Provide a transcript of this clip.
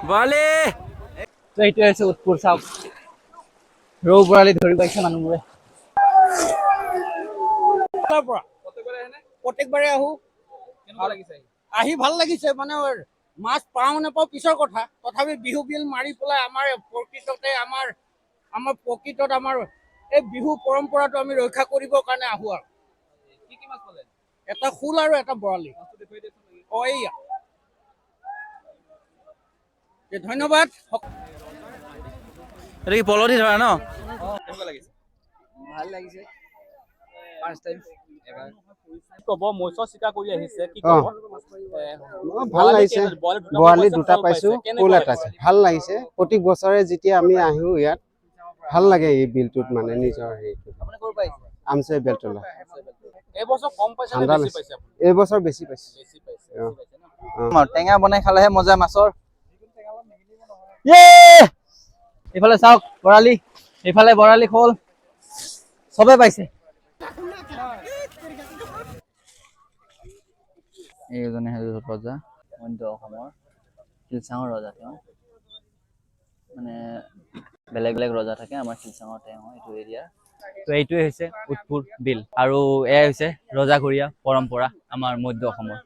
বৰালি তো এইটোৱে হৈছে উৎপুৰ চাওক ৰৌ বৰালি ধৰি পাইছে মানুহবোৰে প্ৰত্যেকবাৰে আহো আহি ভাল লাগিছে মানে মাছ পাওঁ নাপাওঁ পিছৰ কথা তথাপি বিহু বিল মাৰি পেলাই আমাৰ প্ৰকৃতত আমাৰ এই বিহু পৰম্পৰাটো আমি ৰক্ষা কৰিবৰ কাৰণে আহো আৰু এটা শোল আৰু এটা বৰালি এইয়া ধন্যবাদ এটা কি পলধি ধৰা ন ভাল লাগিছে ফাৰ্ষ্ট টাইম এবাৰ কব মৎস্য চিকাৰ কৰি আহিছে কি কব ভাল লাগিছে বৰালি দুটা পাইছো শোল এটা আছে ভাল লাগিছে প্ৰতি বছৰে যেতিয়া আমি আহো ইয়াত ভাল লাগে এই বিলটোত মানে নিজৰ হেৰিটো আপুনি ক'ৰ পাইছে আমচে বেলতলা এবছৰ কম পাইছে নে ঠাণ্ডা বেছি লাগিছে পাইছে আপুনি এইবছৰ বেছি পাইছে টেঙা বনাই খালেহে মজা মাছৰ এইফালে চাওক বৰালি এইফালে বৰালি শোল চবে পাইছে এইজনে ৰজা মধ্য অসমৰ শিলচাঙৰ ৰজা তেওঁ মানে বেলেগ বেলেগ ৰজা থাকে আমাৰ শিলচাঙৰ তেওঁ এইটো এৰিয়াৰ তো এইটোৱে হৈছে উৎপুৰ বিল আৰু এয়াই হৈছে ৰজাঘৰীয়া পৰম্পৰা আমাৰ মধ্য অসমৰ